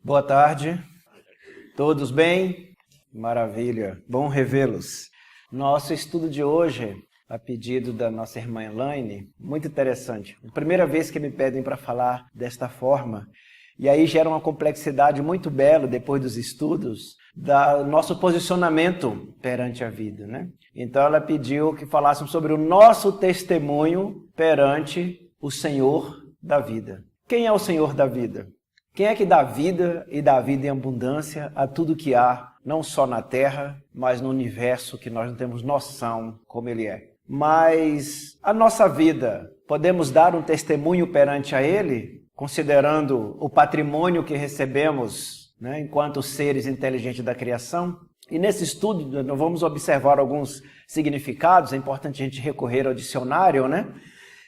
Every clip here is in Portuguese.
Boa tarde, todos bem? Maravilha, bom revê-los. Nosso estudo de hoje, a pedido da nossa irmã Elaine, muito interessante. Primeira vez que me pedem para falar desta forma, e aí gera uma complexidade muito bela depois dos estudos, do nosso posicionamento perante a vida, né? Então ela pediu que falássemos sobre o nosso testemunho perante o Senhor da vida. Quem é o Senhor da vida? Quem é que dá vida e dá vida em abundância a tudo que há, não só na Terra, mas no universo que nós não temos noção como ele é. Mas a nossa vida, podemos dar um testemunho perante a Ele, considerando o patrimônio que recebemos, né, enquanto seres inteligentes da criação? E nesse estudo nós vamos observar alguns significados, é importante a gente recorrer ao dicionário, né?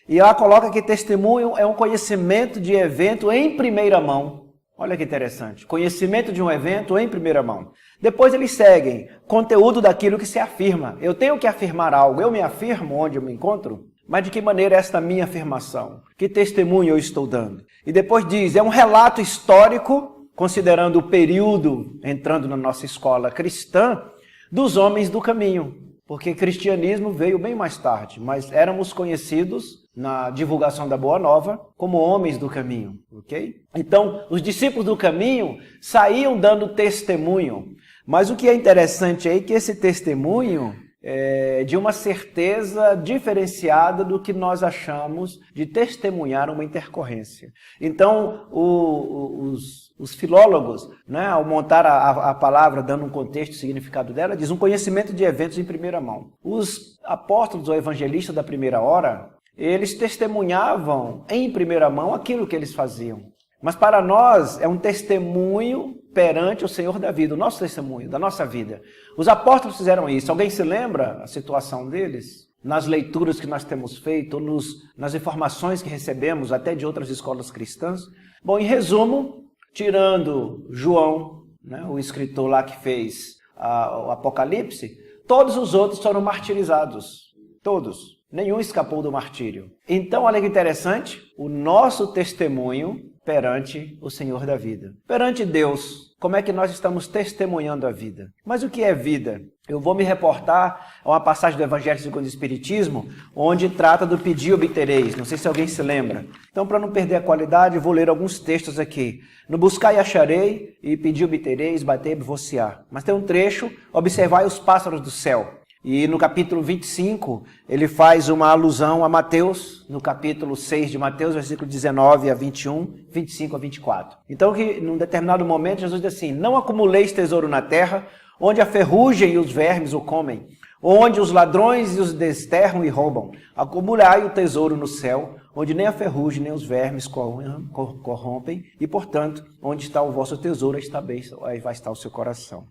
E ela coloca que testemunho é um conhecimento de evento em primeira mão. Olha que interessante. Conhecimento de um evento em primeira mão. Depois eles seguem. Conteúdo daquilo que se afirma. Eu tenho que afirmar algo. Eu me afirmo onde eu me encontro? Mas de que maneira é esta minha afirmação? Que testemunho eu estou dando? E depois diz, é um relato histórico, considerando o período, entrando na nossa escola cristã, dos homens do caminho. Porque cristianismo veio bem mais tarde, mas éramos conhecidos na divulgação da Boa Nova como homens do caminho, ok? Então, os discípulos do caminho saíam dando testemunho, mas o que é interessante aí é que esse testemunho é de uma certeza diferenciada do que nós achamos de testemunhar uma intercorrência. Então, os filólogos, né, ao montar a palavra, dando um contexto e significado dela, diz um conhecimento de eventos em primeira mão. Os apóstolos ou evangelistas da primeira hora, eles testemunhavam em primeira mão aquilo que eles faziam. Mas para nós é um testemunho perante o Senhor da vida, o nosso testemunho, da nossa vida. Os apóstolos fizeram isso. Alguém se lembra a situação deles? Nas leituras que nós temos feito, nas informações que recebemos até de outras escolas cristãs? Bom, em resumo, tirando João, né, o escritor lá que fez o Apocalipse, todos os outros foram martirizados. Todos. Nenhum escapou do martírio. Então, olha que interessante, o nosso testemunho perante o Senhor da vida. Perante Deus, como é que nós estamos testemunhando a vida? Mas o que é vida? Eu vou me reportar a uma passagem do Evangelho segundo o Espiritismo, onde trata do pedir e obtereis. Não sei se alguém se lembra. Então, para não perder a qualidade, eu vou ler alguns textos aqui. No buscar e acharei, e pedir e obtereis, batei e vociar. Mas tem um trecho, observai os pássaros do céu. E no capítulo 25, ele faz uma alusão a Mateus, no capítulo 6 de Mateus, versículo 19 a 21, 25 a 24. Então, que num determinado momento, Jesus diz assim, não acumuleis tesouro na terra, onde a ferrugem e os vermes o comem, onde os ladrões e os desterram e roubam. Acumulai o tesouro no céu, onde nem a ferrugem nem os vermes corrompem, e, portanto, onde está o vosso tesouro, aí vai estar o seu coração.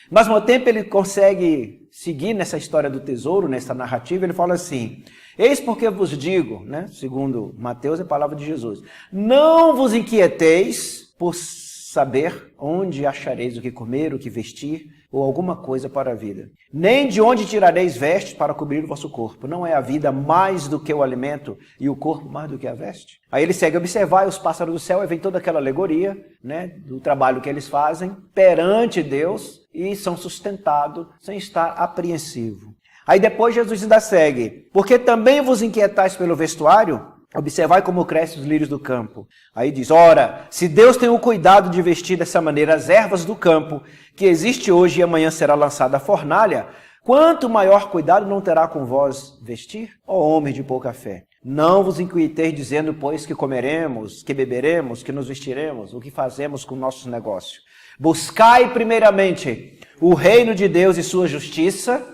Mas, ao mesmo tempo, ele consegue seguir nessa história do tesouro, nessa narrativa, ele fala assim, eis porque vos digo, né, segundo Mateus, é a palavra de Jesus, não vos inquieteis por saber onde achareis o que comer, o que vestir, ou alguma coisa para a vida. Nem de onde tirareis vestes para cobrir o vosso corpo. Não é a vida mais do que o alimento e o corpo mais do que a veste? Aí ele segue, observar os pássaros do céu, e vem toda aquela alegoria, né, do trabalho que eles fazem perante Deus e são sustentados sem estar apreensivo. Aí depois Jesus ainda segue, porque também vos inquietais pelo vestuário, observai como crescem os lírios do campo. Aí diz, ora, se Deus tem o cuidado de vestir dessa maneira as ervas do campo, que existe hoje e amanhã será lançada a fornalha, quanto maior cuidado não terá com vós vestir, ó homem de pouca fé? Não vos inquieteis dizendo, pois, que comeremos, que beberemos, que nos vestiremos, o que fazemos com nossos negócios. Buscai primeiramente o reino de Deus e sua justiça,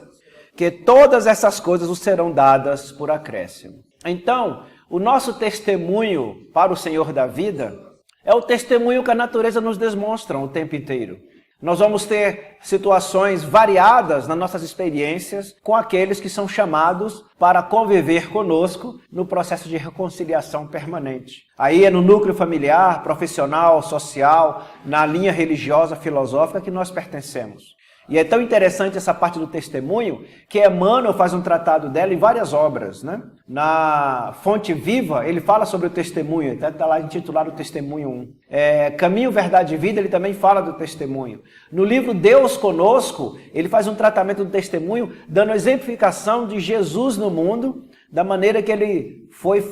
que todas essas coisas vos serão dadas por acréscimo. Então, o nosso testemunho para o Senhor da vida é o testemunho que a natureza nos demonstra o tempo inteiro. Nós vamos ter situações variadas nas nossas experiências com aqueles que são chamados para conviver conosco no processo de reconciliação permanente. Aí é no núcleo familiar, profissional, social, na linha religiosa, filosófica que nós pertencemos. E é tão interessante essa parte do testemunho, que Emmanuel faz um tratado dela em várias obras, né? Na Fonte Viva, ele fala sobre o testemunho, está lá intitulado Testemunho 1. Caminho, Verdade e Vida, ele também fala do testemunho. No livro Deus Conosco, ele faz um tratamento do testemunho, dando exemplificação de Jesus no mundo, da maneira que ele foi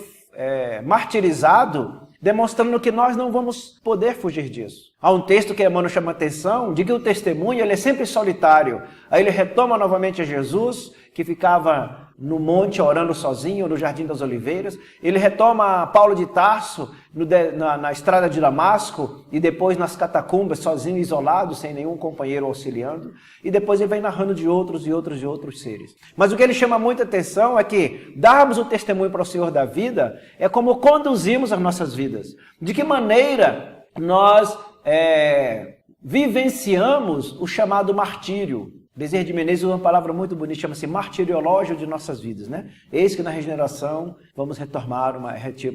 martirizado, demonstrando que nós não vamos poder fugir disso. Há um texto que Emmanuel chama atenção de que o testemunho ele é sempre solitário. Aí ele retoma novamente a Jesus, que ficava no monte orando sozinho, no Jardim das Oliveiras. Ele retoma Paulo de Tarso na estrada de Damasco e depois nas catacumbas, sozinho, isolado, sem nenhum companheiro auxiliando. E depois ele vem narrando de outros e outros e outros seres. Mas o que ele chama muita atenção é que darmos o testemunho para o Senhor da vida é como conduzimos as nossas vidas. De que maneira nós vivenciamos o chamado martírio. Bezerra de Menezes usa uma palavra muito bonita, chama-se martiriológio de nossas vidas, né? Eis que na regeneração vamos retomar o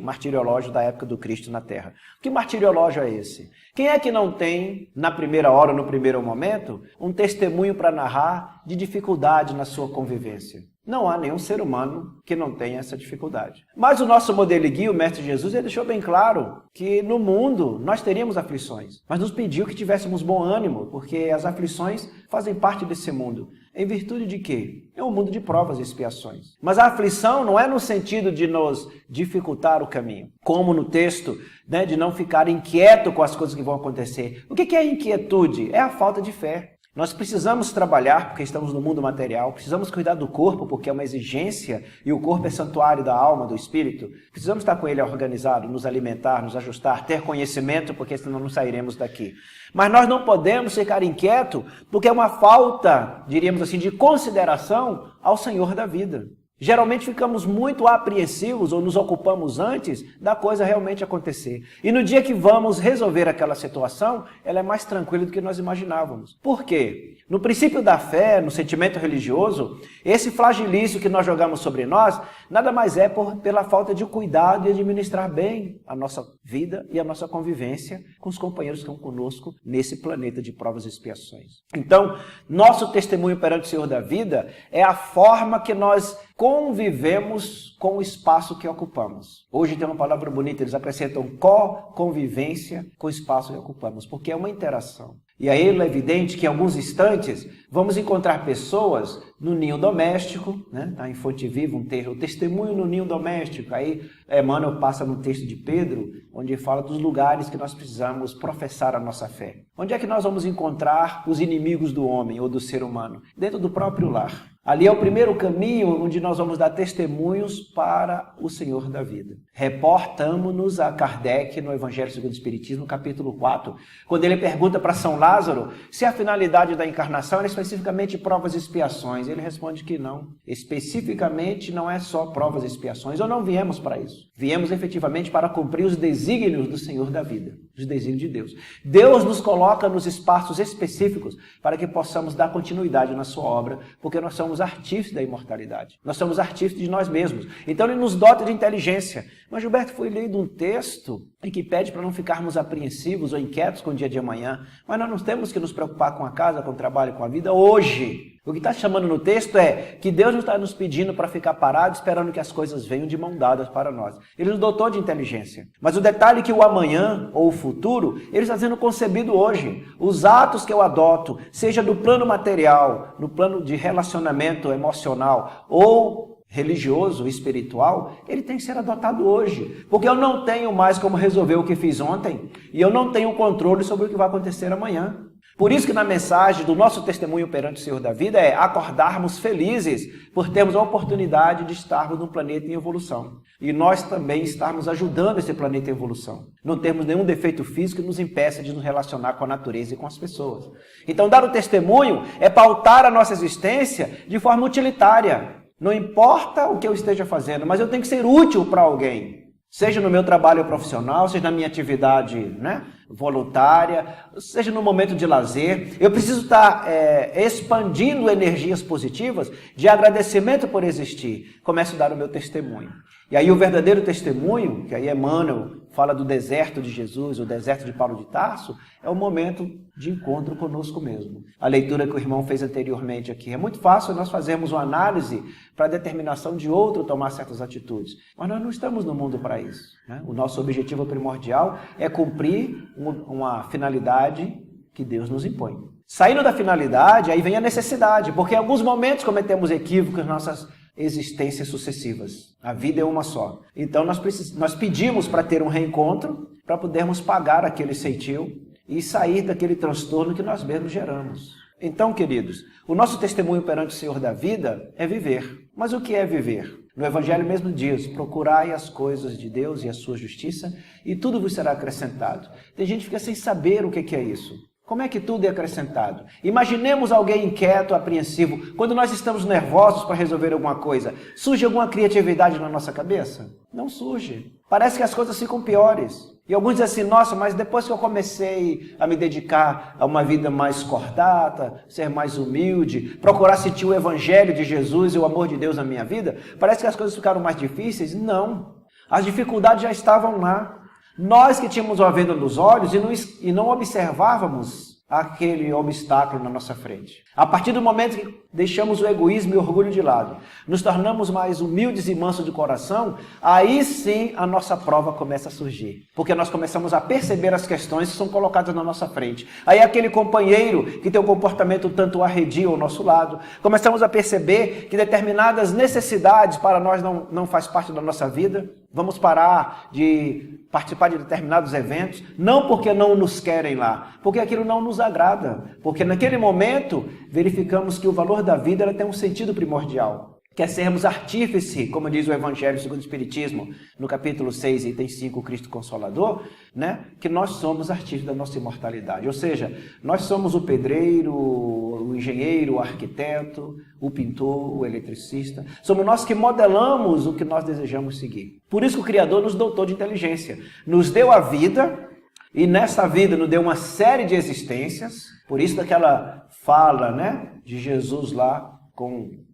martiriológio da época do Cristo na Terra. Que martiriológio é esse? Quem é que não tem, na primeira hora, no primeiro momento, um testemunho para narrar de dificuldade na sua convivência? Não há nenhum ser humano que não tenha essa dificuldade. Mas o nosso modelo e guia, o Mestre Jesus, ele deixou bem claro que no mundo nós teríamos aflições, mas nos pediu que tivéssemos bom ânimo, porque as aflições fazem parte desse mundo. Em virtude de quê? É um mundo de provas e expiações. Mas a aflição não é no sentido de nos dificultar o caminho, como no texto, né, de não ficar inquieto com as coisas que vão acontecer. O que é inquietude? É a falta de fé. Nós precisamos trabalhar porque estamos no mundo material, precisamos cuidar do corpo porque é uma exigência e o corpo é santuário da alma, do espírito. Precisamos estar com ele organizado, nos alimentar, nos ajustar, ter conhecimento porque senão não sairemos daqui. Mas nós não podemos ficar inquietos porque é uma falta, diríamos assim, de consideração ao Senhor da vida. Geralmente ficamos muito apreensivos ou nos ocupamos antes da coisa realmente acontecer. E no dia que vamos resolver aquela situação, ela é mais tranquila do que nós imaginávamos. Por quê? No princípio da fé, no sentimento religioso, esse flagilício que nós jogamos sobre nós, nada mais é pela falta de cuidado e administrar bem a nossa vida e a nossa convivência com os companheiros que estão conosco nesse planeta de provas e expiações. Então, nosso testemunho perante o Senhor da vida é a forma que nós convivemos com o espaço que ocupamos. Hoje tem uma palavra bonita, eles acrescentam co-convivência com o espaço que ocupamos, porque é uma interação. E aí é evidente que em alguns instantes vamos encontrar pessoas no ninho doméstico, né? Tá em Fonte Viva um texto, o testemunho no ninho doméstico. Aí Emmanuel passa no texto de Pedro, onde ele fala dos lugares que nós precisamos professar a nossa fé. Onde é que nós vamos encontrar os inimigos do homem ou do ser humano? Dentro do próprio lar. Ali é o primeiro caminho onde nós vamos dar testemunhos para o Senhor da vida. Reportamos-nos a Kardec no Evangelho segundo o Espiritismo, capítulo 4, quando ele pergunta para São Lázaro se a finalidade da encarnação era especificamente provas e expiações. Ele responde que não. Especificamente não é só provas e expiações, ou não viemos para isso. Viemos efetivamente para cumprir os desígnios do Senhor da vida, os desígnios de Deus. Deus nos coloca nos espaços específicos para que possamos dar continuidade na sua obra, porque nós somos artífices da imortalidade. Nós somos artífices de nós mesmos. Então ele nos dota de inteligência. Mas Gilberto, foi lido um texto em que pede para não ficarmos apreensivos ou inquietos com o dia de amanhã. Mas nós não temos que nos preocupar com a casa, com o trabalho, com a vida hoje. O que está chamando no texto é que Deus não está nos pedindo para ficar parado esperando que as coisas venham de mão dadas para nós. Ele nos dotou de inteligência. Mas o detalhe é que o amanhã ou o futuro, ele está sendo concebido hoje. Os atos que eu adoto, seja do plano material, no plano de relacionamento emocional ou religioso, espiritual, ele tem que ser adotado hoje. Porque eu não tenho mais como resolver o que fiz ontem e eu não tenho controle sobre o que vai acontecer amanhã. Por isso que na mensagem do nosso testemunho perante o Senhor da vida é acordarmos felizes por termos a oportunidade de estarmos num planeta em evolução. E nós também estarmos ajudando esse planeta em evolução. Não temos nenhum defeito físico que nos impeça de nos relacionar com a natureza e com as pessoas. Então dar o testemunho é pautar a nossa existência de forma utilitária. Não importa o que eu esteja fazendo, mas eu tenho que ser útil para alguém. Seja no meu trabalho profissional, seja na minha atividade, né, voluntária, seja no momento de lazer. Eu preciso estar expandindo energias positivas de agradecimento por existir. Começo a dar o meu testemunho. E aí o verdadeiro testemunho, que aí Emmanuel fala do deserto de Jesus, o deserto de Paulo de Tarso, é o momento de encontro conosco mesmo. A leitura que o irmão fez anteriormente aqui. É muito fácil nós fazermos uma análise para a determinação de outro tomar certas atitudes. Mas nós não estamos no mundo para isso, né? O nosso objetivo primordial é cumprir uma finalidade que Deus nos impõe. Saindo da finalidade, aí vem a necessidade, porque em alguns momentos cometemos equívocos nas nossas existências sucessivas. A vida é uma só. Então nós pedimos para ter um reencontro, para podermos pagar aquele ceitil e sair daquele transtorno que nós mesmos geramos. Então, queridos, o nosso testemunho perante o Senhor da vida é viver. Mas o que é viver? No Evangelho mesmo diz, procurai as coisas de Deus e a sua justiça e tudo vos será acrescentado. Tem gente que fica sem saber o que é isso. Como é que tudo é acrescentado? Imaginemos alguém inquieto, apreensivo. Quando nós estamos nervosos para resolver alguma coisa, surge alguma criatividade na nossa cabeça? Não surge. Parece que as coisas ficam piores. E alguns dizem assim, nossa, mas depois que eu comecei a me dedicar a uma vida mais cordata, ser mais humilde, procurar sentir o Evangelho de Jesus e o amor de Deus na minha vida, parece que as coisas ficaram mais difíceis? Não. As dificuldades já estavam lá. Nós que tínhamos uma venda nos olhos e não observávamos aquele obstáculo na nossa frente. A partir do momento que deixamos o egoísmo e o orgulho de lado, nos tornamos mais humildes e mansos de coração, aí sim a nossa prova começa a surgir. Porque nós começamos a perceber as questões que são colocadas na nossa frente. Aí aquele companheiro que tem um comportamento tanto arredio ao nosso lado, começamos a perceber que determinadas necessidades para nós não faz parte da nossa vida. Vamos parar de participar de determinados eventos, não porque não nos querem lá, porque aquilo não nos agrada. Porque naquele momento verificamos que o valor da vida ela tem um sentido primordial. Quer sermos artífice, como diz o Evangelho segundo o Espiritismo, no capítulo 6, item 5, Cristo Consolador, né? Que nós somos artífices da nossa imortalidade. Ou seja, nós somos o pedreiro, o engenheiro, o arquiteto, o pintor, o eletricista. Somos nós que modelamos o que nós desejamos seguir. Por isso que o Criador nos dotou de inteligência. Nos deu a vida e nessa vida nos deu uma série de existências. Por isso daquela fala, né, de Jesus lá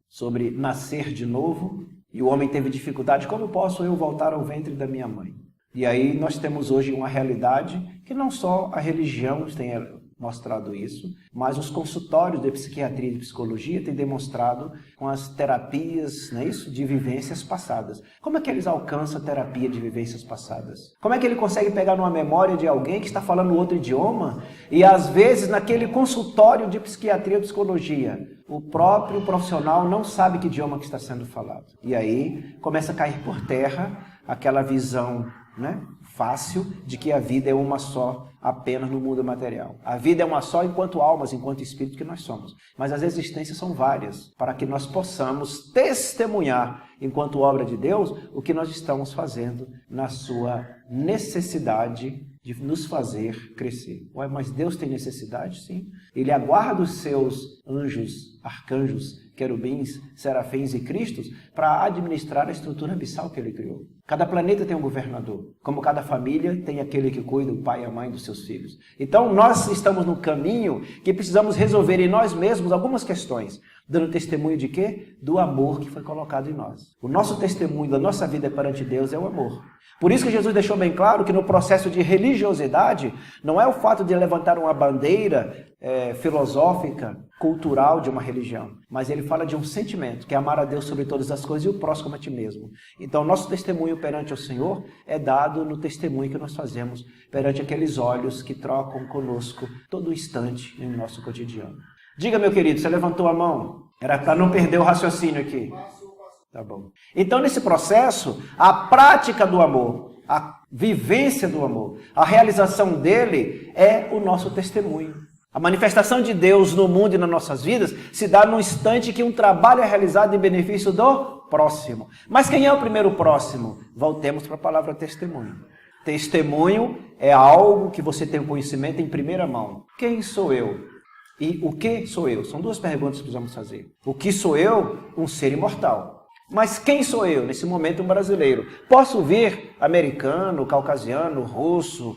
sobre nascer de novo, e o homem teve dificuldade, como posso eu voltar ao ventre da minha mãe? E aí nós temos hoje uma realidade que não só a religião tem mostrado isso, mas os consultórios de psiquiatria e de psicologia têm demonstrado com as terapias, não é isso? De vivências passadas. Como é que eles alcançam a terapia de vivências passadas? Como é que ele consegue pegar numa memória de alguém que está falando outro idioma e às vezes naquele consultório de psiquiatria ou psicologia o próprio profissional não sabe que idioma que está sendo falado. E aí começa a cair por terra aquela visão, né, fácil de que a vida é uma só apenas no mundo material. A vida é uma só enquanto almas, enquanto espírito que nós somos. Mas as existências são várias, para que nós possamos testemunhar, enquanto obra de Deus, o que nós estamos fazendo na sua necessidade de nos fazer crescer. Ué, mas Deus tem necessidade? Sim. Ele aguarda os seus anjos, arcanjos, querubins, serafins e cristos para administrar a estrutura abissal que ele criou. Cada planeta tem um governador, como cada família tem aquele que cuida, o pai e a mãe dos seus filhos. Então nós estamos no caminho que precisamos resolver em nós mesmos algumas questões, dando testemunho de quê? Do amor que foi colocado em nós. O nosso testemunho da nossa vida perante Deus é o amor. Por isso que Jesus deixou bem claro que no processo de religiosidade não é o fato de levantar uma bandeira filosófica, cultural de uma religião, mas ele fala de um sentimento, que é amar a Deus sobre todas as coisas e o próximo a ti mesmo. Então nosso testemunho perante o Senhor é dado no testemunho que nós fazemos perante aqueles olhos que trocam conosco todo instante em nosso cotidiano. Diga, meu querido, você levantou a mão? Era para não perder o raciocínio aqui. Tá bom. Então, nesse processo, a prática do amor, a vivência do amor, a realização dele é o nosso testemunho. A manifestação de Deus no mundo e nas nossas vidas se dá no instante que um trabalho é realizado em benefício do próximo. Mas quem é o primeiro próximo? Voltemos para a palavra testemunho. Testemunho é algo que você tem conhecimento em primeira mão. Quem sou eu? E o que sou eu? São duas perguntas que precisamos fazer. O que sou eu? Um ser imortal. Mas quem sou eu? Nesse momento, um brasileiro. Posso vir americano, caucasiano, russo,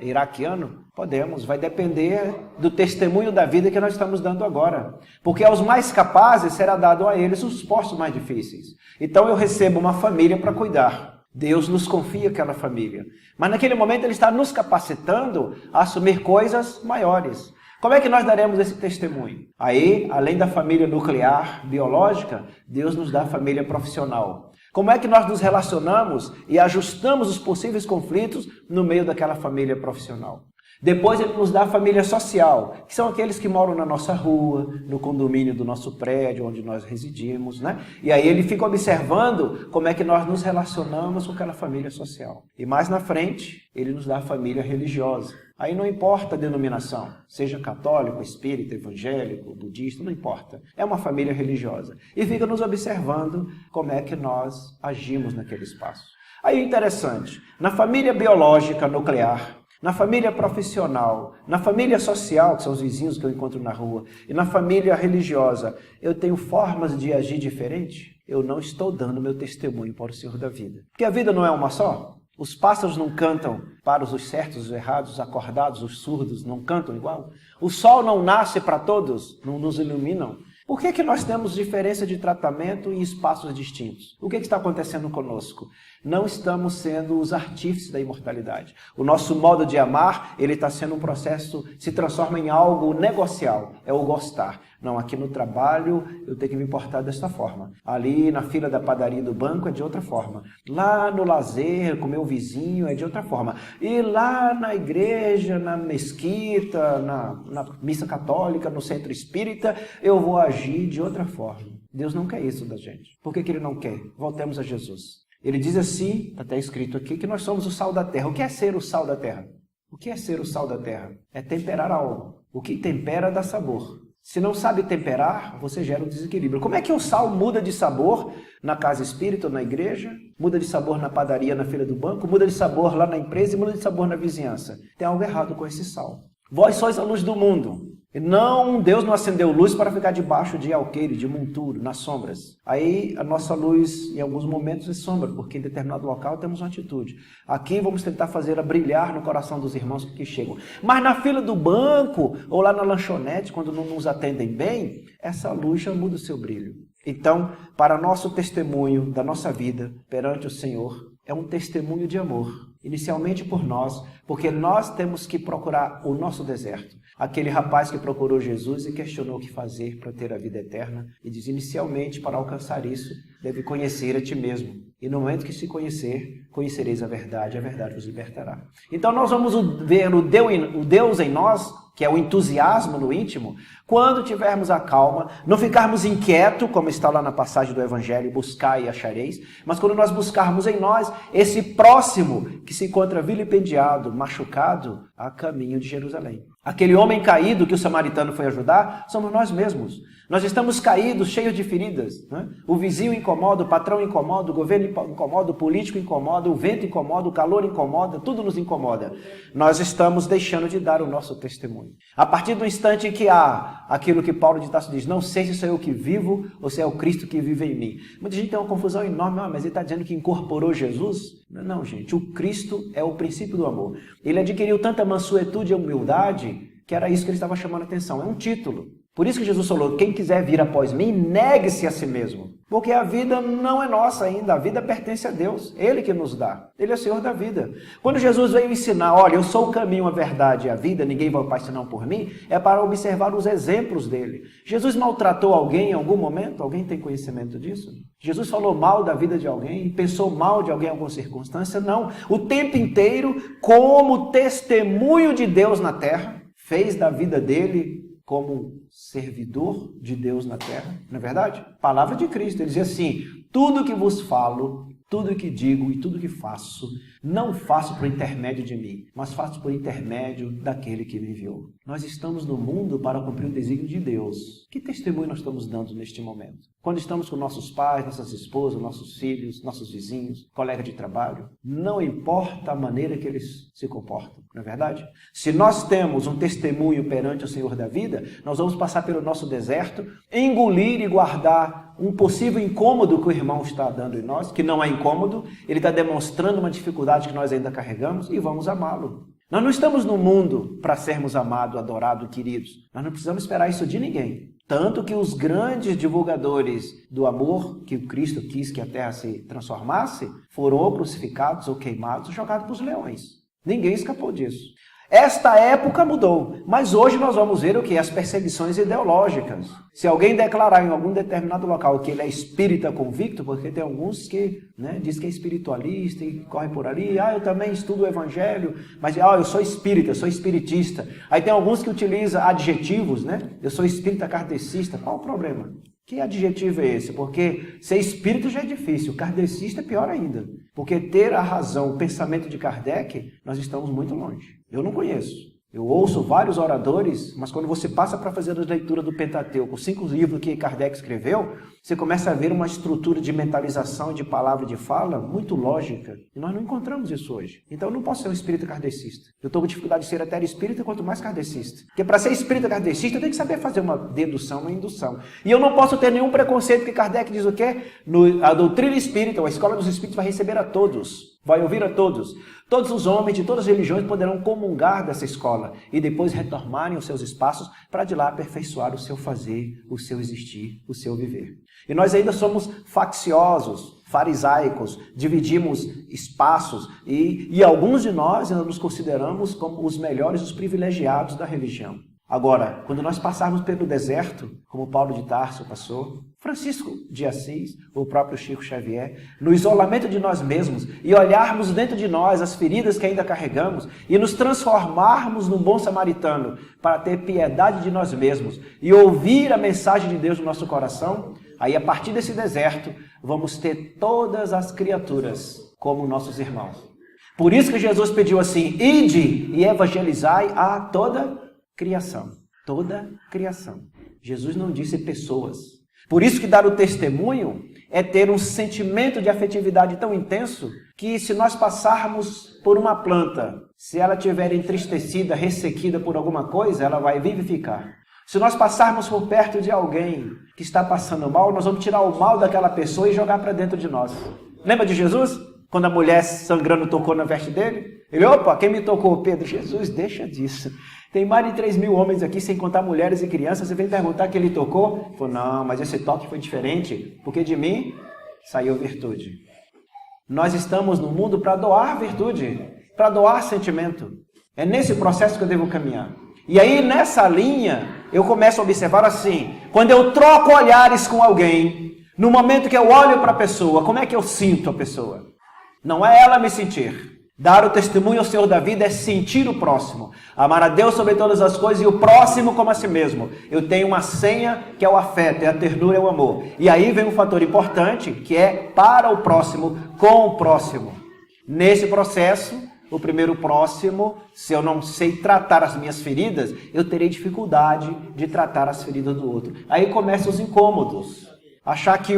iraquiano? Podemos, vai depender do testemunho da vida que nós estamos dando agora. Porque aos mais capazes será dado a eles os postos mais difíceis. Então eu recebo uma família para cuidar. Deus nos confia aquela família. Mas naquele momento Ele está nos capacitando a assumir coisas maiores. Como é que nós daremos esse testemunho? Aí, além da família nuclear, biológica, Deus nos dá a família profissional. Como é que nós nos relacionamos e ajustamos os possíveis conflitos no meio daquela família profissional? Depois Ele nos dá a família social, que são aqueles que moram na nossa rua, no condomínio do nosso prédio, onde nós residimos, né? E aí Ele fica observando como é que nós nos relacionamos com aquela família social. E mais na frente, Ele nos dá a família religiosa. Aí não importa a denominação, seja católico, espírita, evangélico, budista, não importa. É uma família religiosa. E fica nos observando como é que nós agimos naquele espaço. Aí interessante, na família biológica nuclear, na família profissional, na família social, que são os vizinhos que eu encontro na rua, e na família religiosa, eu tenho formas de agir diferente? Eu não estou dando meu testemunho para o Senhor da vida. Porque a vida não é uma só. Os pássaros não cantam para os certos, os errados, os acordados, os surdos, não cantam igual. O sol não nasce para todos, não nos iluminam. Por que nós temos diferença de tratamento em espaços distintos? O que está acontecendo conosco? Não estamos sendo os artífices da imortalidade. O nosso modo de amar, ele está sendo um processo, se transforma em algo negocial, é o gostar. Não, aqui no trabalho eu tenho que me importar desta forma. Ali na fila da padaria do banco é de outra forma. Lá no lazer, com meu vizinho, é de outra forma. E lá na igreja, na mesquita, na missa católica, no centro espírita, eu vou agir de outra forma. Deus não quer isso da gente. Por que Ele não quer? Voltemos a Jesus. Ele diz assim, está até escrito aqui, que nós somos o sal da terra. O que é ser o sal da terra? O que é ser o sal da terra? É temperar algo. O que tempera dá sabor. Se não sabe temperar, você gera um desequilíbrio. Como é que o sal muda de sabor na casa espírita ou na igreja? Muda de sabor na padaria, na fila do banco? Muda de sabor lá na empresa e muda de sabor na vizinhança? Tem algo errado com esse sal. Vós sois a luz do mundo. Não, Deus não acendeu luz para ficar debaixo de alqueire, de monturo, nas sombras. Aí a nossa luz, em alguns momentos, é sombra, porque em determinado local temos uma atitude. Aqui vamos tentar fazer-a brilhar no coração dos irmãos que chegam. Mas na fila do banco, ou lá na lanchonete, quando não nos atendem bem, essa luz já muda o seu brilho. Então, para nosso testemunho da nossa vida perante o Senhor, é um testemunho de amor. Inicialmente por nós, porque nós temos que procurar o nosso deserto. Aquele rapaz que procurou Jesus e questionou o que fazer para ter a vida eterna, e diz, inicialmente, para alcançar isso, deve conhecer a ti mesmo. E no momento que se conhecer, conhecereis a verdade vos libertará. Então nós vamos ver o Deus em nós, que é o entusiasmo no íntimo, quando tivermos a calma, não ficarmos inquietos, como está lá na passagem do Evangelho, buscai e achareis, mas quando nós buscarmos em nós esse próximo que se encontra vilipendiado, machucado, a caminho de Jerusalém. Aquele homem caído que o samaritano foi ajudar, somos nós mesmos. Nós estamos caídos, cheios de feridas. Né? O vizinho incomoda, o patrão incomoda, o governo incomoda, o político incomoda, o vento incomoda, o calor incomoda, tudo nos incomoda. Nós estamos deixando de dar o nosso testemunho. A partir do instante em que há aquilo que Paulo de Tarso diz, não sei se sou eu que vivo ou se é o Cristo que vive em mim. Muita gente tem uma confusão enorme, mas ele está dizendo que incorporou Jesus? Não, gente, o Cristo é o princípio do amor. Ele adquiriu tanta mansuetude e humildade que era isso que ele estava chamando a atenção. É um título. Por isso que Jesus falou, quem quiser vir após mim, negue-se a si mesmo. Porque a vida não é nossa ainda, a vida pertence a Deus, Ele que nos dá, Ele é o Senhor da vida. Quando Jesus veio ensinar, olha, eu sou o caminho, a verdade e a vida, ninguém vai ao Pai senão por mim, é para observar os exemplos dele. Jesus maltratou alguém em algum momento? Alguém tem conhecimento disso? Jesus falou mal da vida de alguém? Pensou mal de alguém em alguma circunstância? Não. O tempo inteiro, como testemunho de Deus na terra, fez da vida dele como servidor de Deus na terra, não é verdade? Palavra de Cristo, ele dizia assim, tudo que vos falo, tudo que digo e tudo que faço, não faço por intermédio de mim, mas faço por intermédio daquele que me enviou. Nós estamos no mundo para cumprir o desígnio de Deus. Que testemunho nós estamos dando neste momento? Quando estamos com nossos pais, nossas esposas, nossos filhos, nossos vizinhos, colegas de trabalho, não importa a maneira que eles se comportam, não é verdade? Se nós temos um testemunho perante o Senhor da vida, nós vamos passar pelo nosso deserto, engolir e guardar um possível incômodo que o irmão está dando em nós, que não é incômodo, ele está demonstrando uma dificuldade que nós ainda carregamos e vamos amá-lo. Nós não estamos no mundo para sermos amados, adorados, queridos. Nós não precisamos esperar isso de ninguém. Tanto que os grandes divulgadores do amor que o Cristo quis que a terra se transformasse, foram ou crucificados ou queimados, jogados para os leões. Ninguém escapou disso. Esta época mudou, mas hoje nós vamos ver o que? As perseguições ideológicas. Se alguém declarar em algum determinado local que ele é espírita convicto, porque tem alguns que diz que é espiritualista e corre por ali, eu também estudo o evangelho, mas eu sou espírita, sou espiritista. Aí tem alguns que utilizam adjetivos, eu sou espírita kardecista. Qual o problema? Que adjetivo é esse? Porque ser espírita já é difícil, kardecista é pior ainda. Porque ter a razão, o pensamento de Kardec, nós estamos muito longe. Eu não conheço. Eu ouço vários oradores, mas quando você passa para fazer a leitura do Pentateuco, os 5 livros que Kardec escreveu, você começa a ver uma estrutura de mentalização, de palavra, de fala, muito lógica. E nós não encontramos isso hoje. Então eu não posso ser um espírita kardecista. Eu estou com dificuldade de ser até espírita, quanto mais kardecista. Porque para ser espírita kardecista, eu tenho que saber fazer uma dedução, uma indução. E eu não posso ter nenhum preconceito, porque Kardec diz o quê? A doutrina espírita, ou a escola dos espíritos, vai receber a todos. Vai ouvir a todos. Todos os homens de todas as religiões poderão comungar dessa escola e depois retornarem aos seus espaços para de lá aperfeiçoar o seu fazer, o seu existir, o seu viver. E nós ainda somos facciosos, farisaicos, dividimos espaços e alguns de nós ainda nos consideramos como os melhores, os privilegiados da religião. Agora, quando nós passarmos pelo deserto, como Paulo de Tarso passou, Francisco de Assis, o próprio Chico Xavier, no isolamento de nós mesmos e olharmos dentro de nós as feridas que ainda carregamos e nos transformarmos num bom samaritano para ter piedade de nós mesmos e ouvir a mensagem de Deus no nosso coração, aí a partir desse deserto vamos ter todas as criaturas como nossos irmãos. Por isso que Jesus pediu assim, ide e evangelizai a toda criação. Toda criação. Jesus não disse pessoas. Por isso que dar o testemunho é ter um sentimento de afetividade tão intenso que se nós passarmos por uma planta, se ela estiver entristecida, ressequida por alguma coisa, ela vai vivificar. Se nós passarmos por perto de alguém que está passando mal, nós vamos tirar o mal daquela pessoa e jogar para dentro de nós. Lembra de Jesus? Quando a mulher sangrando tocou na veste dele? Ele, quem me tocou? Pedro, Jesus, deixa disso. Tem mais de 3.000 homens aqui, sem contar mulheres e crianças. Você vem perguntar quem ele tocou? Ele falou, não, mas esse toque foi diferente, porque de mim saiu virtude. Nós estamos no mundo para doar virtude, para doar sentimento. É nesse processo que eu devo caminhar. E aí, nessa linha, eu começo a observar assim, quando eu troco olhares com alguém, no momento que eu olho para a pessoa, como é que eu sinto a pessoa? Não é ela me sentir. Dar o testemunho ao Senhor da vida é sentir o próximo. Amar a Deus sobre todas as coisas e o próximo como a si mesmo. Eu tenho uma senha que é o afeto, é a ternura, é o amor. E aí vem um fator importante que é para o próximo, com o próximo. Nesse processo, o primeiro próximo, se eu não sei tratar as minhas feridas, eu terei dificuldade de tratar as feridas do outro. Aí começam os incômodos. Achar que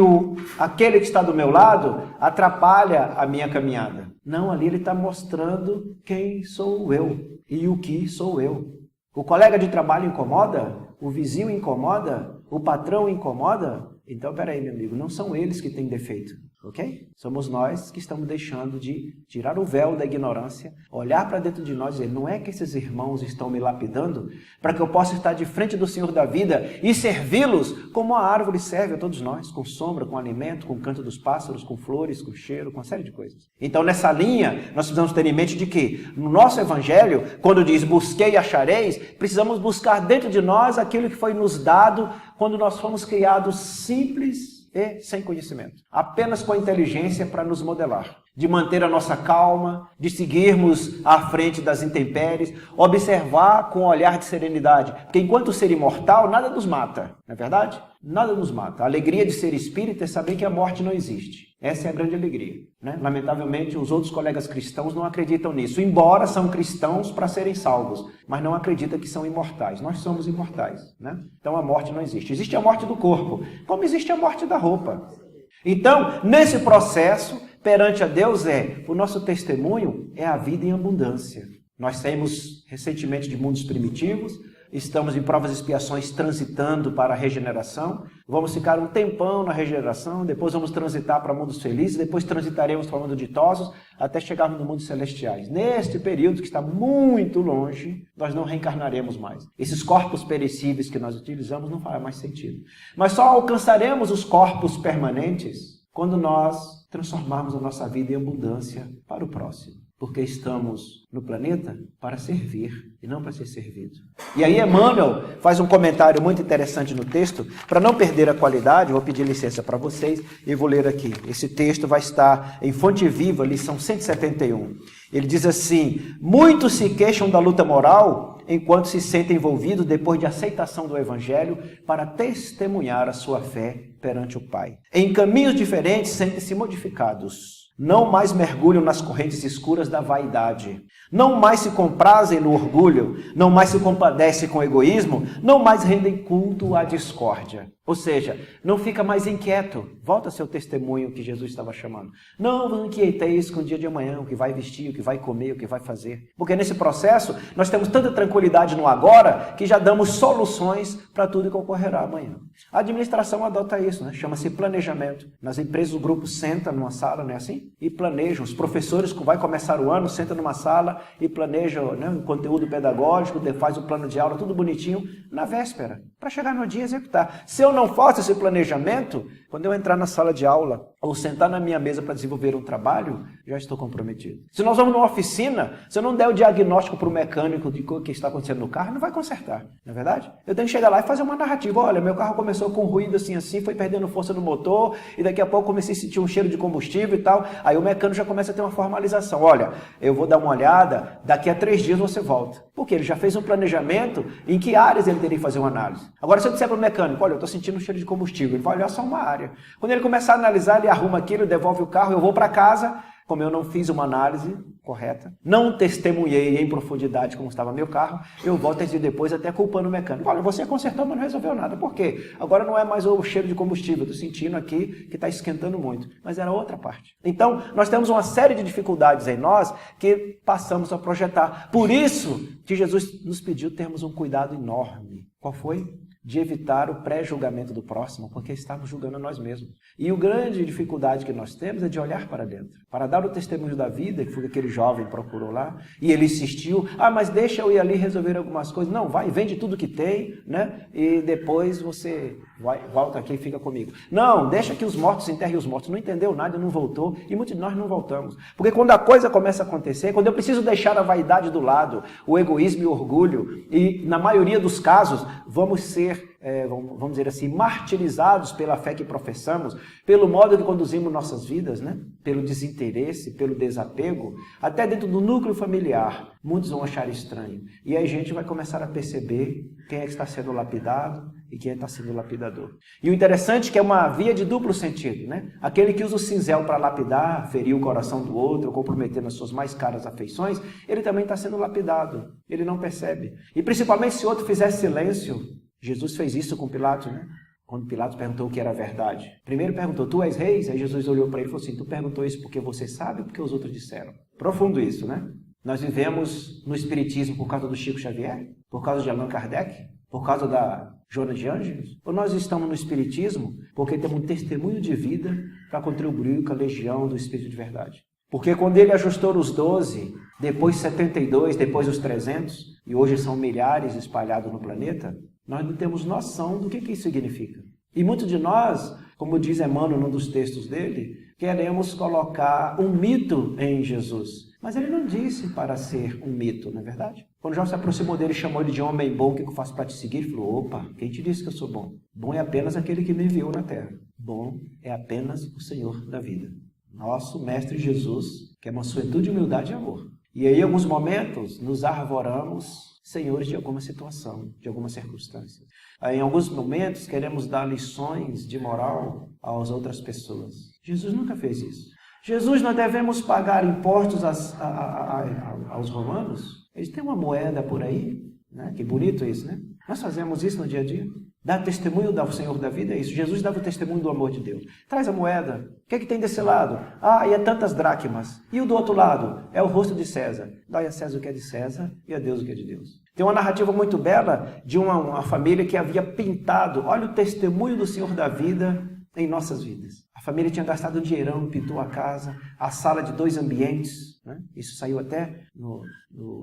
aquele que está do meu lado atrapalha a minha caminhada. Não, ali ele está mostrando quem sou eu e o que sou eu. O colega de trabalho incomoda? O vizinho incomoda? O patrão incomoda? Então, peraí, meu amigo, não são eles que têm defeito, ok? Somos nós que estamos deixando de tirar o véu da ignorância, olhar para dentro de nós e dizer, não é que esses irmãos estão me lapidando para que eu possa estar de frente do Senhor da vida e servi-los como a árvore serve a todos nós, com sombra, com alimento, com o canto dos pássaros, com flores, com cheiro, com uma série de coisas. Então, nessa linha, nós precisamos ter em mente de que, no nosso evangelho, quando diz busquei e achareis, precisamos buscar dentro de nós aquilo que foi nos dado quando nós fomos criados simples e sem conhecimento. Apenas com a inteligência para nos modelar. De manter a nossa calma, de seguirmos à frente das intempéries, observar com um olhar de serenidade. Porque enquanto ser imortal, nada nos mata. Não é verdade? Nada nos mata. A alegria de ser espírita é saber que a morte não existe. Essa é a grande alegria. Lamentavelmente, os outros colegas cristãos não acreditam nisso. Embora são cristãos para serem salvos, mas não acreditam que são imortais. Nós somos imortais. Então a morte não existe. Existe a morte do corpo, como existe a morte da roupa. Então, nesse processo, perante a Deus o nosso testemunho é a vida em abundância. Nós saímos recentemente de mundos primitivos, estamos em provas e expiações transitando para a regeneração. Vamos ficar um tempão na regeneração, depois vamos transitar para mundos felizes, depois transitaremos para o mundo ditosos, até chegarmos no mundo celestiais. Neste período que está muito longe, nós não reencarnaremos mais. Esses corpos perecíveis que nós utilizamos não fará mais sentido. Mas só alcançaremos os corpos permanentes quando nós transformarmos a nossa vida em abundância para o próximo. Porque estamos no planeta para servir e não para ser servido. E aí Emmanuel faz um comentário muito interessante no texto. Para não perder a qualidade, vou pedir licença para vocês e vou ler aqui. Esse texto vai estar em Fonte Viva, lição 171. Ele diz assim: muitos se queixam da luta moral enquanto se sentem envolvidos depois de aceitação do Evangelho para testemunhar a sua fé perante o Pai. Em caminhos diferentes sentem-se modificados. Não mais mergulham nas correntes escuras da vaidade. Não mais se comprazem no orgulho. Não mais se compadecem com o egoísmo. Não mais rendem culto à discórdia. Ou seja, não fica mais inquieto. Volta ao seu testemunho que Jesus estava chamando. Não inquieteis com o dia de amanhã, o que vai vestir, o que vai comer, o que vai fazer. Porque nesse processo, nós temos tanta tranquilidade no agora, que já damos soluções para tudo que ocorrerá amanhã. A administração adota isso, né? Chama-se planejamento. Nas empresas, o grupo senta numa sala, não é assim? E planejam. Os professores, que vai começar o ano, sentam numa sala e planejam, né, o conteúdo pedagógico, faz o plano de aula, tudo bonitinho, na véspera, para chegar no dia e executar. Se eu não faço esse planejamento, quando eu entrar na sala de aula ou sentar na minha mesa para desenvolver um trabalho, já estou comprometido. Se nós vamos numa oficina, se eu não der o diagnóstico para o mecânico de o que está acontecendo no carro, não vai consertar, não é verdade? Eu tenho que chegar lá e fazer uma narrativa. Olha, meu carro começou com ruído assim, foi perdendo força no motor, e daqui a pouco comecei a sentir um cheiro de combustível e tal. Aí o mecânico já começa a ter uma formalização. Olha, eu vou dar uma olhada, daqui a 3 dias você volta. Porque ele já fez um planejamento em que áreas ele teria que fazer uma análise. Agora, se eu disser para o mecânico, olha, eu estou sentindo um cheiro de combustível, ele vai olhar só uma área. Quando ele começar a analisar, ele arruma aquilo, devolve o carro, eu vou para casa, como eu não fiz uma análise correta, não testemunhei em profundidade como estava meu carro, eu volto a dizer depois até culpando o mecânico. Olha, você consertou, mas não resolveu nada. Por quê? Agora não é mais o cheiro de combustível, estou sentindo aqui que está esquentando muito. Mas era outra parte. Então, nós temos uma série de dificuldades em nós que passamos a projetar. Por isso que Jesus nos pediu termos um cuidado enorme. Qual foi? De evitar o pré-julgamento do próximo, porque estamos julgando a nós mesmos. E a grande dificuldade que nós temos é de olhar para dentro, para dar o testemunho da vida, que foi aquele jovem procurou lá, e ele insistiu, mas deixa eu ir ali resolver algumas coisas. Não, vai, vende tudo que tem, né? E depois você volta aqui e fica comigo. Não, deixa que os mortos enterrem os mortos. Não entendeu nada, não voltou, e muitos de nós não voltamos. Porque quando a coisa começa a acontecer, quando eu preciso deixar a vaidade do lado, o egoísmo e o orgulho, e na maioria dos casos, vamos ser vamos dizer assim, martirizados pela fé que professamos, pelo modo que conduzimos nossas vidas, né? Pelo desinteresse, pelo desapego, até dentro do núcleo familiar, muitos vão achar estranho. E aí a gente vai começar a perceber quem é que está sendo lapidado e quem está sendo lapidador. E o interessante é que é uma via de duplo sentido, né? Aquele que usa o cinzel para lapidar, ferir o coração do outro, comprometendo as suas mais caras afeições, ele também está sendo lapidado, ele não percebe. E principalmente se o outro fizer silêncio. Jesus fez isso com Pilatos, né? Quando Pilatos perguntou o que era verdade. Primeiro perguntou, tu és rei? Aí Jesus olhou para ele e falou assim, tu perguntou isso porque você sabe ou porque os outros disseram? Profundo isso, né? Nós vivemos no Espiritismo por causa do Chico Xavier? Por causa de Allan Kardec? Por causa da Joana de Ângeles? Ou nós estamos no Espiritismo porque temos um testemunho de vida para contribuir com a legião do Espírito de Verdade? Porque quando ele ajustou os 12, depois 72, depois os 300, e hoje são milhares espalhados no planeta, nós não temos noção do que isso significa. E muitos de nós, como diz Emmanuel num dos textos dele, queremos colocar um mito em Jesus. Mas ele não disse para ser um mito, não é verdade? Quando Jó se aproximou dele e chamou ele de homem bom, o que eu faço para te seguir? Ele falou, opa, quem te disse que eu sou bom? Bom é apenas aquele que me enviou na terra. Bom é apenas o Senhor da vida. Nosso Mestre Jesus, que é mansuetude, humildade e amor. E aí, em alguns momentos, nos arvoramos senhores de alguma situação, de alguma circunstância. Em alguns momentos, queremos dar lições de moral às outras pessoas. Jesus nunca fez isso. Jesus, nós devemos pagar impostos aos romanos? Eles têm uma moeda por aí, né? Que bonito isso, né? Nós fazemos isso no dia a dia. Dar testemunho do Senhor da vida é isso. Jesus dava o testemunho do amor de Deus. Traz a moeda. O que é que tem desse lado? E é tantas dracmas. E o do outro lado? É o rosto de César. Dai a César o que é de César e a Deus o que é de Deus. Tem uma narrativa muito bela de uma família que havia pintado. Olha o testemunho do Senhor da vida em nossas vidas. A família tinha gastado um dinheirão, pintou a casa, a sala de 2 ambientes, né? Isso saiu até no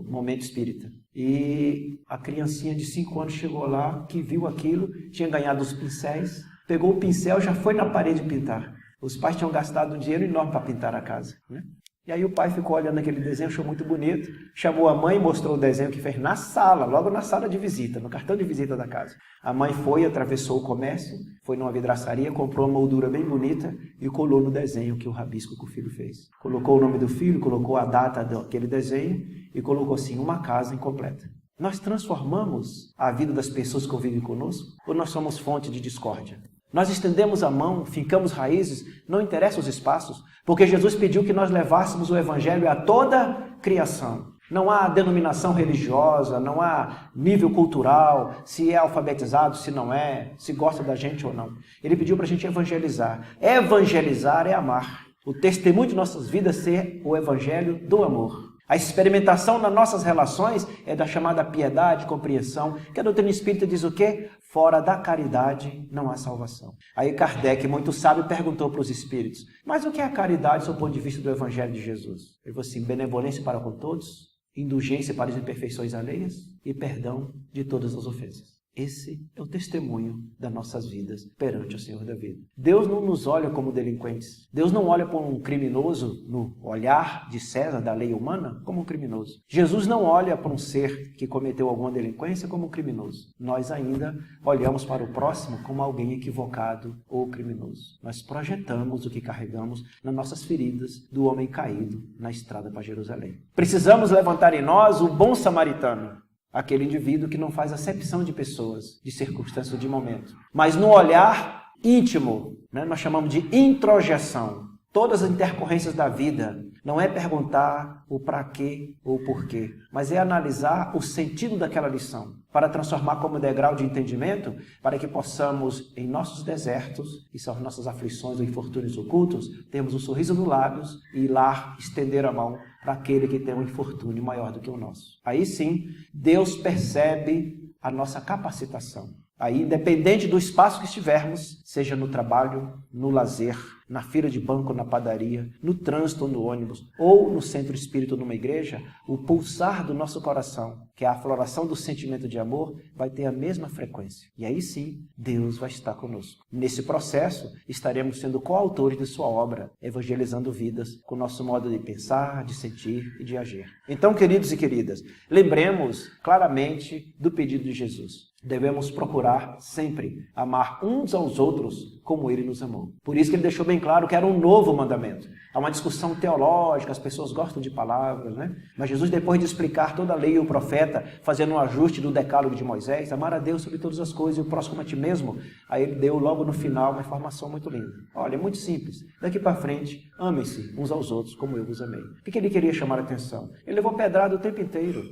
Momento Espírita. E a criancinha de 5 anos chegou lá, que viu aquilo, tinha ganhado os pincéis, pegou o pincel, já foi na parede pintar. Os pais tinham gastado um dinheiro enorme para pintar a casa, né? E aí o pai ficou olhando aquele desenho, achou muito bonito, chamou a mãe e mostrou o desenho que fez na sala, logo na sala de visita, no cartão de visita da casa. A mãe foi, atravessou o comércio, foi numa vidraçaria, comprou uma moldura bem bonita e colou no desenho que o rabisco que o filho fez. Colocou o nome do filho, colocou a data daquele desenho e colocou assim, uma casa incompleta. Nós transformamos a vida das pessoas que convivem conosco ou nós somos fonte de discórdia? Nós estendemos a mão, fincamos raízes, não interessa os espaços, porque Jesus pediu que nós levássemos o Evangelho a toda criação. Não há denominação religiosa, não há nível cultural, se é alfabetizado, se não é, se gosta da gente ou não. Ele pediu para a gente evangelizar. Evangelizar é amar. O testemunho de nossas vidas ser o Evangelho do amor. A experimentação nas nossas relações é da chamada piedade, compreensão, que a doutrina espírita diz o quê? Fora da caridade não há salvação. Aí Kardec, muito sábio, perguntou para os espíritos, mas o que é a caridade do ponto de vista do Evangelho de Jesus? Ele falou assim, benevolência para com todos, indulgência para as imperfeições alheias e perdão de todas as ofensas. Esse é o testemunho das nossas vidas perante o Senhor da vida. Deus não nos olha como delinquentes. Deus não olha para um criminoso no olhar de César, da lei humana, como um criminoso. Jesus não olha para um ser que cometeu alguma delinquência como um criminoso. Nós ainda olhamos para o próximo como alguém equivocado ou criminoso. Nós projetamos o que carregamos nas nossas feridas do homem caído na estrada para Jerusalém. Precisamos levantar em nós o bom samaritano. Aquele indivíduo que não faz acepção de pessoas, de circunstâncias, de momento. Mas no olhar íntimo, né, nós chamamos de introjeção. Todas as intercorrências da vida não é perguntar o para quê ou o porquê, mas é analisar o sentido daquela lição, para transformar como degrau de entendimento, para que possamos, em nossos desertos, que são as nossas aflições ou infortúnios ocultos, termos um sorriso nos lábios e ir lá estender a mão para aquele que tem um infortúnio maior do que o nosso. Aí sim, Deus percebe a nossa capacitação. Aí, independente do espaço que estivermos, seja no trabalho, no lazer, na fila de banco, na padaria, no trânsito ou no ônibus, ou no centro espírita numa igreja, o pulsar do nosso coração, que é a afloração do sentimento de amor, vai ter a mesma frequência. E aí sim, Deus vai estar conosco. Nesse processo, estaremos sendo coautores de sua obra, evangelizando vidas com o nosso modo de pensar, de sentir e de agir. Então, queridos e queridas, lembremos claramente do pedido de Jesus. Devemos procurar sempre amar uns aos outros como Ele nos amou. Por isso que Ele deixou bem claro que era um novo mandamento. Há uma discussão teológica, as pessoas gostam de palavras, né? Mas Jesus, depois de explicar toda a lei e o profeta, fazendo um ajuste do decálogo de Moisés, amar a Deus sobre todas as coisas e o próximo a ti mesmo, aí Ele deu logo no final uma informação muito linda. Olha, é muito simples. Daqui para frente, amem-se uns aos outros como eu vos amei. O que Ele queria chamar a atenção? Ele levou pedrada o tempo inteiro.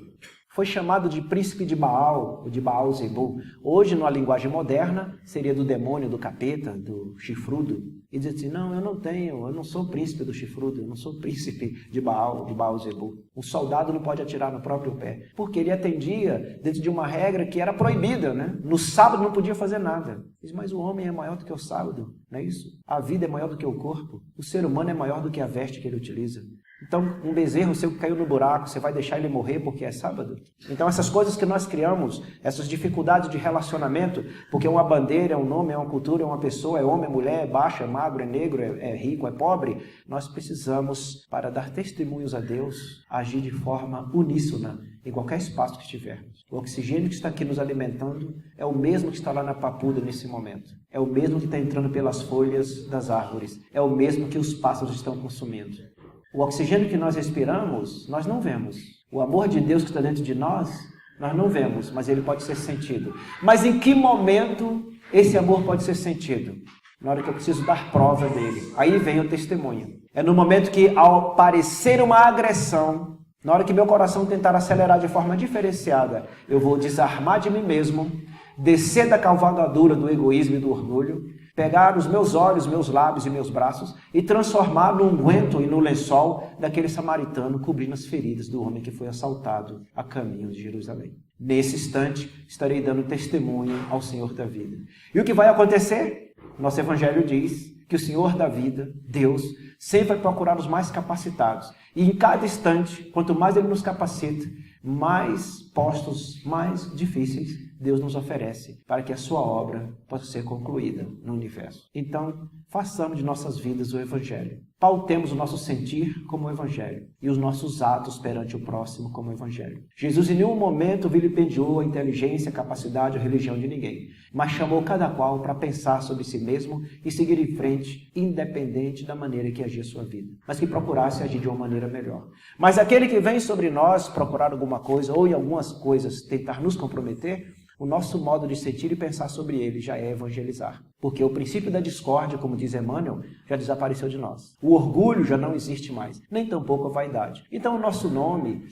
Foi chamado de príncipe de Baal, ou de Baal-Zebul. Hoje, numa linguagem moderna, seria do demônio, do capeta, do chifrudo. E diz assim, não, eu não sou príncipe do chifrudo, eu não sou príncipe de Baal-Zebul. Um soldado não pode atirar no próprio pé, porque ele atendia dentro de uma regra que era proibida, né? No sábado não podia fazer nada. Diz, mas o homem é maior do que o sábado, não é isso? A vida é maior do que o corpo, o ser humano é maior do que a veste que ele utiliza. Então, um bezerro seu que caiu no buraco, você vai deixar ele morrer porque é sábado? Então, essas coisas que nós criamos, essas dificuldades de relacionamento, porque é uma bandeira, é um nome, é uma cultura, é uma pessoa, é homem, é mulher, é baixo, é magro, é negro, é rico, é pobre, nós precisamos, para dar testemunhos a Deus, agir de forma uníssona em qualquer espaço que estivermos. O oxigênio que está aqui nos alimentando é o mesmo que está lá na papuda nesse momento. É o mesmo que está entrando pelas folhas das árvores. É o mesmo que os pássaros estão consumindo. O oxigênio que nós respiramos, nós não vemos. O amor de Deus que está dentro de nós não vemos, mas ele pode ser sentido. Mas em que momento esse amor pode ser sentido? Na hora que eu preciso dar prova dele. Aí vem o testemunho. É no momento que, ao parecer uma agressão, na hora que meu coração tentar acelerar de forma diferenciada, eu vou desarmar de mim mesmo, descer da cavalgadura do egoísmo e do orgulho, pegar os meus olhos, meus lábios e meus braços e transformar no unguento e no lençol daquele samaritano cobrindo as feridas do homem que foi assaltado a caminho de Jerusalém. Nesse instante, estarei dando testemunho ao Senhor da vida. E o que vai acontecer? Nosso Evangelho diz que o Senhor da vida, Deus, sempre vai procurar os mais capacitados. E em cada instante, quanto mais Ele nos capacita, mais postos, mais difíceis Deus nos oferece para que a sua obra possa ser concluída no universo. Então, façamos de nossas vidas o Evangelho. Pautemos o nosso sentir como o Evangelho e os nossos atos perante o próximo como o Evangelho. Jesus em nenhum momento vilipendiou a inteligência, a capacidade ou a religião de ninguém, mas chamou cada qual para pensar sobre si mesmo e seguir em frente, independente da maneira que agia a sua vida, mas que procurasse agir de uma maneira melhor. Mas aquele que vem sobre nós procurar alguma coisa ou em algumas coisas tentar nos comprometer, o nosso modo de sentir e pensar sobre ele já é evangelizar. Porque o princípio da discórdia, como diz Emmanuel, já desapareceu de nós. O orgulho já não existe mais, nem tampouco a vaidade. Então o nosso nome,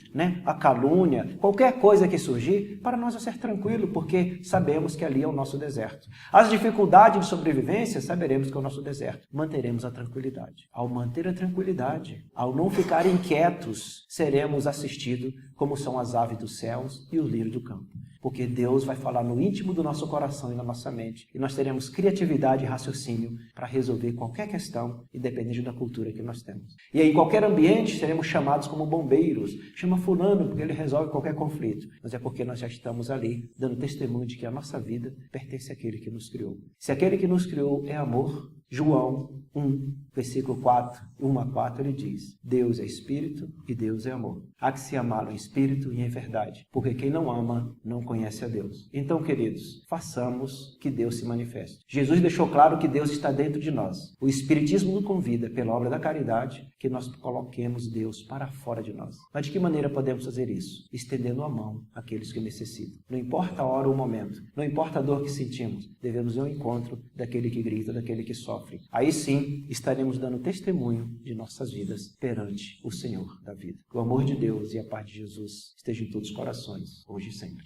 a calúnia, qualquer coisa que surgir, para nós vai ser tranquilo, porque sabemos que ali é o nosso deserto. As dificuldades de sobrevivência, saberemos que é o nosso deserto. Manteremos a tranquilidade. Ao manter a tranquilidade, ao não ficar inquietos, seremos assistidos como são as aves dos céus e os lírios do campo. Porque Deus vai falar no íntimo do nosso coração e na nossa mente. E nós teremos criatividade e raciocínio para resolver qualquer questão, independente da cultura que nós temos. E aí, em qualquer ambiente, seremos chamados como bombeiros. Chama fulano, porque ele resolve qualquer conflito. Mas é porque nós já estamos ali, dando testemunho de que a nossa vida pertence àquele que nos criou. Se aquele que nos criou é amor, João 1, versículo 4, 1 a 4, ele diz: Deus é espírito e Deus é amor. Há que se amá-lo em espírito e em verdade, porque quem não ama não conhece a Deus. Então, queridos, façamos que Deus se manifeste. Jesus deixou claro que Deus está dentro de nós. O Espiritismo nos convida, pela obra da caridade, que nós coloquemos Deus para fora de nós. Mas de que maneira podemos fazer isso? Estendendo a mão àqueles que necessitam. Não importa a hora ou o momento, não importa a dor que sentimos, devemos ir ao encontro daquele que grita, daquele que sofre. Aí sim, estaremos dando testemunho de nossas vidas perante o Senhor da vida. O amor de Deus e a paz de Jesus estejam em todos os corações, hoje e sempre.